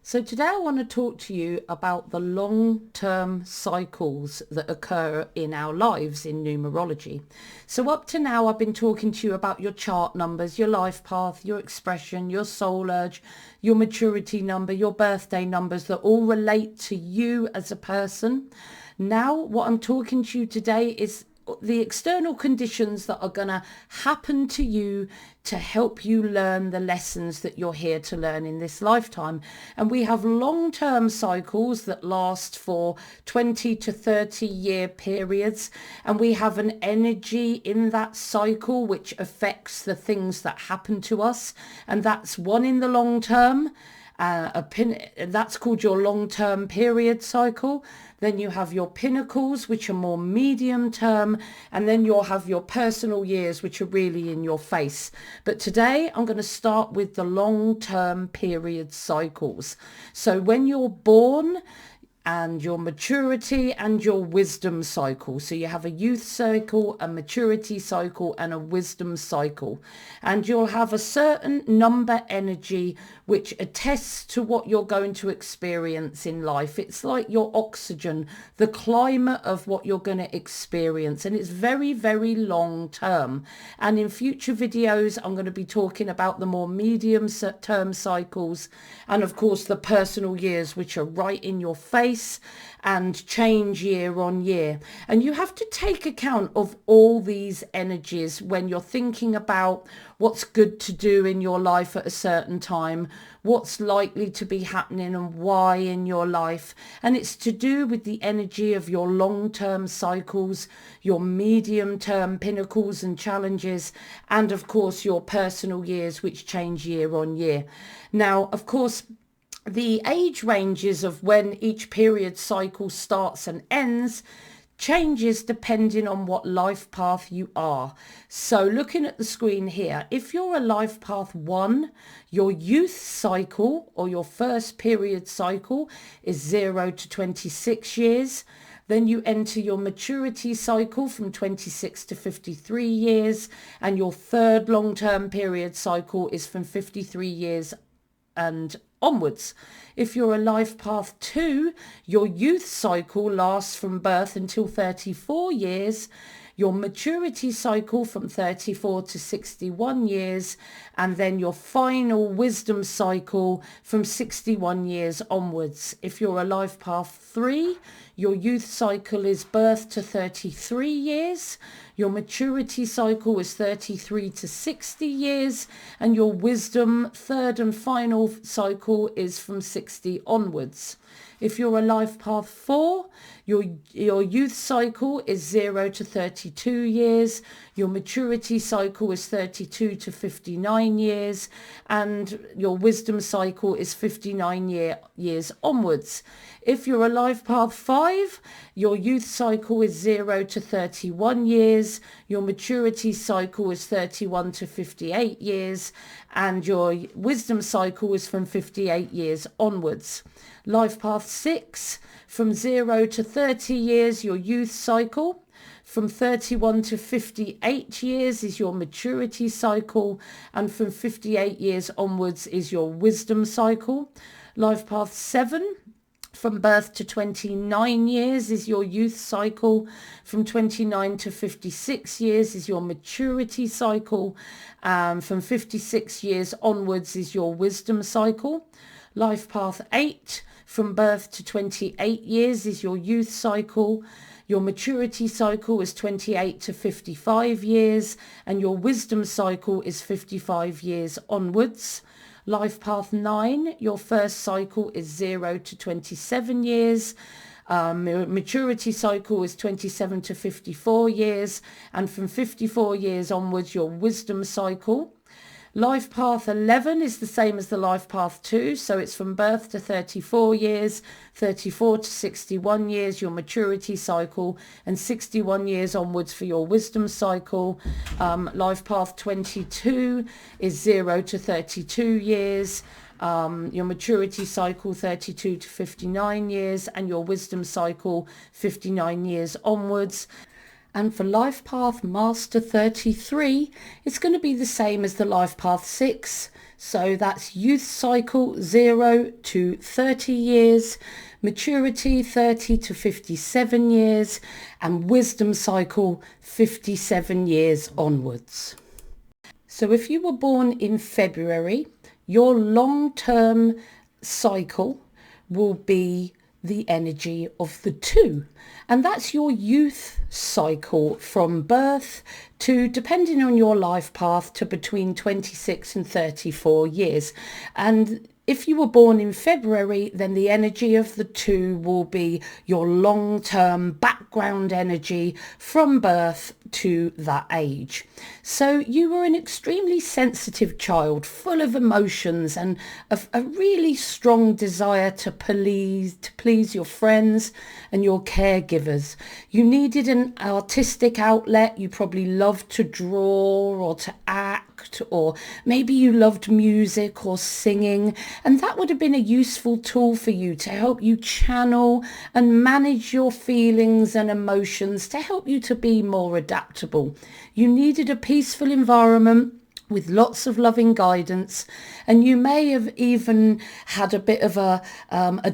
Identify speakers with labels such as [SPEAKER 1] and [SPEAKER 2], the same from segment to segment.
[SPEAKER 1] So today I want to talk to you about the long-term cycles that occur in our lives in numerology. So up to now I've been talking to you about your chart numbers, your life path, your expression, your soul urge, your maturity number, your birthday numbers that all relate to you as a person. Now what I'm talking to you today is the external conditions that are going to happen to you to help you learn the lessons that you're here to learn in this lifetime. And we have long-term cycles that last for 20 to 30 year periods, and we have an energy in that cycle which affects the things that happen to us, and that's one in the long term. That's called your long-term period cycle. Then you have your pinnacles, which are more medium term, and then you'll have your personal years, which are really in your face. But today I'm going to start with the long-term period cycles. So when you're born, and your maturity and your wisdom cycle. So you have a youth cycle, a maturity cycle, and a wisdom cycle. And you'll have a certain number energy which attests to what you're going to experience in life. It's like your oxygen, the climate of what you're going to experience. And it's very, very long term. And in future videos, I'm going to be talking about the more medium term cycles. And of course, the personal years, which are right in your face and change year on year. And you have to take account of all these energies when you're thinking about what's good to do in your life at a certain time, what's likely to be happening and why in your life. And it's to do with the energy of your long-term cycles, your medium-term pinnacles and challenges, and of course your personal years, which change year on year. Now, of course, the age ranges of when each period cycle starts and ends changes depending on what life path you are. So looking at the screen here, if you're a life path 1, your youth cycle or your first period cycle is 0 to 26 years. Then you enter your maturity cycle from 26 to 53 years, and your third long-term period cycle is from 53 years and onwards. If you're a life path 2, your youth cycle lasts from birth until 34 years, your maturity cycle from 34 to 61 years, and then your final wisdom cycle from 61 years onwards. If you're a life path 3, your youth cycle is birth to 33 years, your maturity cycle is 33 to 60 years, and your wisdom third and final cycle is from 60 onwards. If you're a life path 4, your youth cycle is 0 to 32 years, your maturity cycle is 32 to 59 years, and your wisdom cycle is 59 years onwards. If you're a life path 5, your youth cycle is 0 to 31 years, your maturity cycle is 31 to 58 years, and your wisdom cycle is from 58 years onwards. Life path 6, from 0 to 30 years, your youth cycle. From 31 to 58 years is your maturity cycle, and from 58 years onwards is your wisdom cycle. Life path 7, from birth to 29 years is your youth cycle. From 29 to 56 years is your maturity cycle. From 56 years onwards is your wisdom cycle. Life path 8, from birth to 28 years is your youth cycle. Your maturity cycle is 28 to 55 years, and your wisdom cycle is 55 years onwards. Life path 9, your first cycle is 0 to 27 years. Maturity cycle is 27 to 54 years, and from 54 years onwards, your wisdom cycle. Life path 11 is the same as the life path 2, so it's from birth to 34 years, 34 to 61 years, your maturity cycle, and 61 years onwards for your wisdom cycle. Life path 22 is 0 to 32 years, your maturity cycle 32 to 59 years, and your wisdom cycle 59 years onwards. And for Life Path Master 33, it's going to be the same as the Life Path 6. So that's youth cycle 0 to 30 years, maturity 30 to 57 years, and wisdom cycle 57 years onwards. So if you were born in February, your long-term cycle will be the energy of the 2, and that's your youth cycle from birth to, depending on your life path, to between 26 and 34 years. And if you were born in February, then the energy of the 2 will be your long-term background energy from birth to that age. So you were an extremely sensitive child, full of emotions and a really strong desire to please your friends and your caregivers. You needed an artistic outlet. You probably loved to draw or to act, or maybe you loved music or singing, and that would have been a useful tool for you to help you channel and manage your feelings and emotions, to help you to be more adaptable. You needed a peaceful environment with lots of loving guidance, and you may have even had a bit of a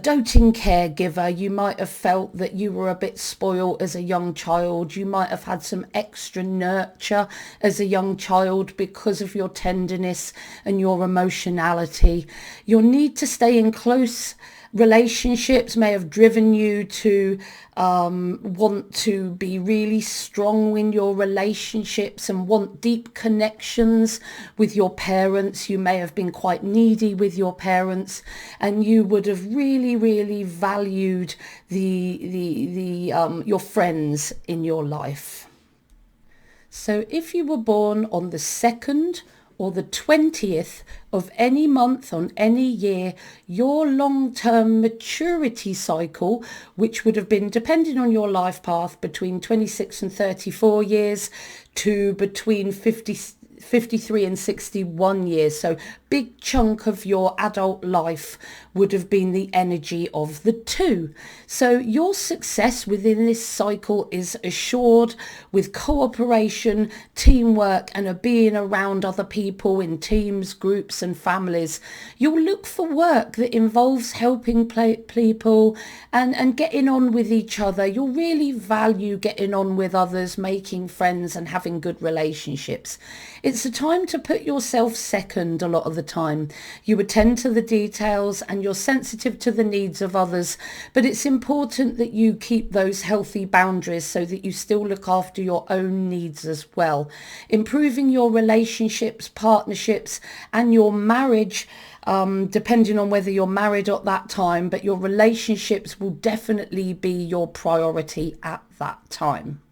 [SPEAKER 1] doting caregiver. You might have felt that you were a bit spoiled as a young child. You might have had some extra nurture as a young child because of your tenderness and your emotionality. Your need to stay in close relationships may have driven you to want to be really strong in your relationships and want deep connections with your parents. You may have been quite needy with your parents, and you would have really valued your friends in your life. So if you were born on the 2nd or the 20th of any month on any year, your long-term maturity cycle, which would have been, depending on your life path, between 26 and 34 years to between 53 and 61 years. So big chunk of your adult life would have been the energy of the 2. So your success within this cycle is assured with cooperation, teamwork, and a being around other people in teams, groups, and families. You'll look for work that involves helping people and getting on with each other. You'll really value getting on with others, making friends, and having good relationships. It's a time to put yourself second a lot of the time. You attend to the details and you're sensitive to the needs of others, but it's important that you keep those healthy boundaries so that you still look after your own needs as well. Improving your relationships, partnerships, and your marriage, depending on whether you're married at that time, but your relationships will definitely be your priority at that time.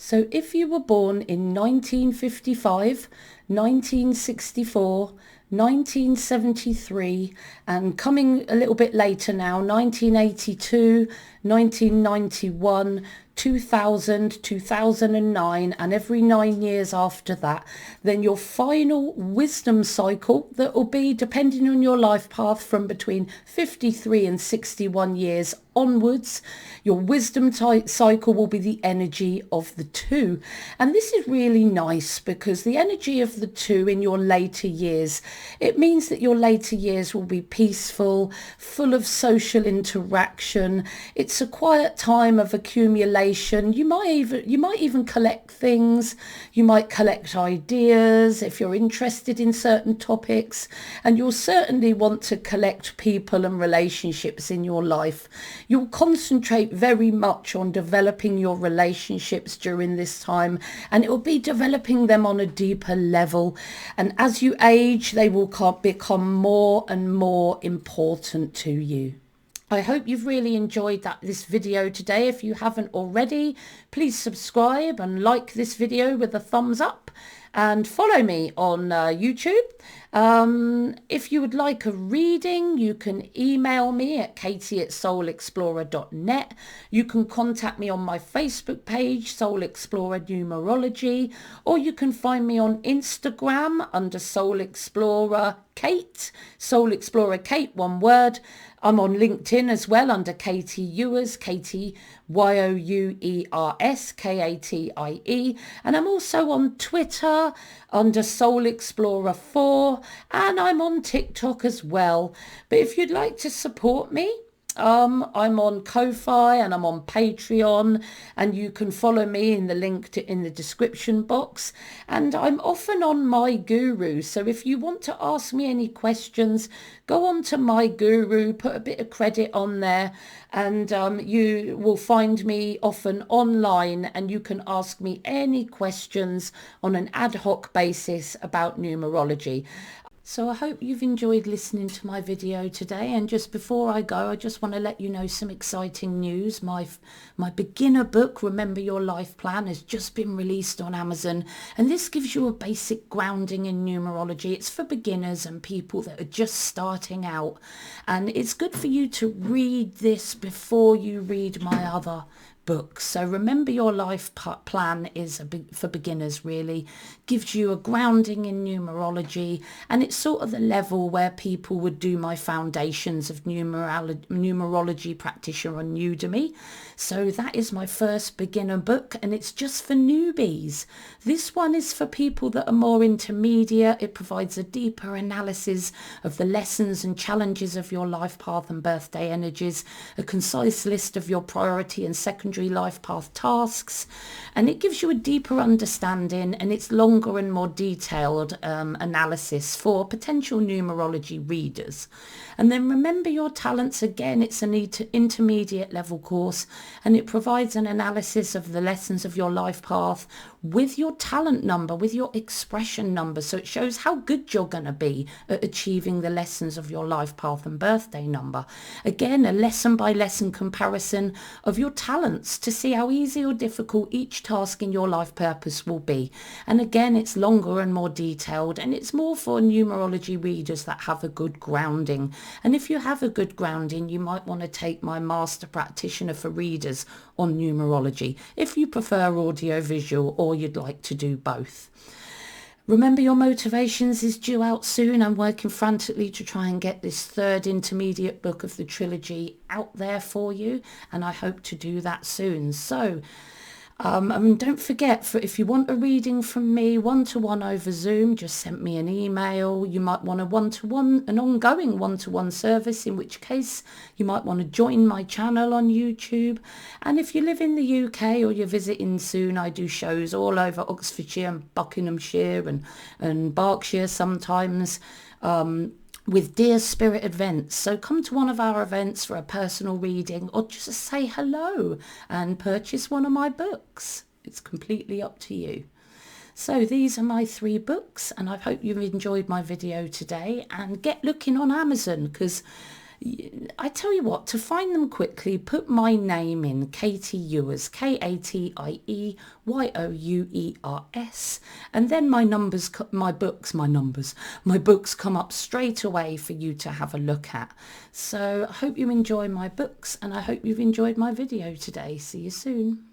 [SPEAKER 1] So if you were born in 1955, 1964, 1973, and coming a little bit later now, 1982, 1991, 2000, 2009, and every 9 years after that, then your final wisdom cycle, that will be, depending on your life path, from between 53 and 61 years onwards, your wisdom cycle will be the energy of the 2. And this is really nice because the energy of the 2 in your later years, it means that your later years will be peaceful, full of social interaction. It's a quiet time of accumulation. You might even collect things. You might collect ideas if you're interested in certain topics, and you'll certainly want to collect people and relationships in your life. You'll concentrate very much on developing your relationships during this time, and it will be developing them on a deeper level. And as you age, they will become more and more important to you. I hope you've really enjoyed this video today. If you haven't already, please subscribe and like this video with a thumbs up, and follow me on YouTube If you would like a reading, you can email me at katie@soulexplorer.net. You can contact me on my Facebook page, Soul Explorer Numerology, or you can find me on Instagram under Soul Explorer Kate, Soul Explorer Kate, one word. I'm on LinkedIn as well under Katie Ewers, Katie Youers, Katie, and I'm also on Twitter under Soul Explorer 4, and I'm on TikTok as well. But if you'd like to support me, I'm on Ko-fi and I'm on Patreon, and you can follow me in the link in the description box. And I'm often on My Guru, so if you want to ask me any questions, go on to My Guru, put a bit of credit on there, and you will find me often online, and you can ask me any questions on an ad hoc basis about numerology. So I hope you've enjoyed listening to my video today, and just before I go, I just want to let you know some exciting news. My beginner book, Remember Your Life Plan, has just been released on Amazon, and this gives you a basic grounding in numerology. It's for beginners and people that are just starting out, and it's good for you to read this before you read my other books. So Remember Your Life Plan is for beginners, really. Gives you a grounding in numerology, and it's sort of the level where people would do my Foundations of Numerology Practitioner on Udemy. So that is my first beginner book, and it's just for newbies. This one is for people that are more intermediate. It provides a deeper analysis of the lessons and challenges of your life path and birthday energies, a concise list of your priority and secondary life path tasks, and it gives you a deeper understanding, and it's longer and more detailed analysis for potential numerology readers. And then Remember Your Talents, again, it's an intermediate level course, and it provides an analysis of the lessons of your life path with your talent number, with your expression number. So it shows how good you're going to be at achieving the lessons of your life path and birthday number. Again, a lesson by lesson comparison of your talents to see how easy or difficult each task in your life purpose will be. And again, it's longer and more detailed, and it's more for numerology readers that have a good grounding. And if you have a good grounding, you might want to take my Master Practitioner for Readers on numerology if you prefer audio visual, or you'd like to do both. Remember Your Motivations is due out soon. I'm working frantically to try and get this third intermediate book of the trilogy out there for you, and I hope to do that soon. So don't forget, if you want a reading from me one-to-one over Zoom, just send me an email. You might want an ongoing one-to-one service, in which case you might want to join my channel on YouTube. And if you live in the UK or you're visiting soon, I do shows all over Oxfordshire and Buckinghamshire and Berkshire sometimes, with Dear Spirit events. So come to one of our events for a personal reading, or just say hello and purchase one of my books. It's completely up to you. So these are my 3 books, and I hope you've enjoyed my video today, and get looking on Amazon, because I tell you what, to find them quickly, put my name in, Katie Ewers, Katieyouers, and then my books come up straight away for you to have a look at. So I hope you enjoy my books, and I hope you've enjoyed my video today. See you soon.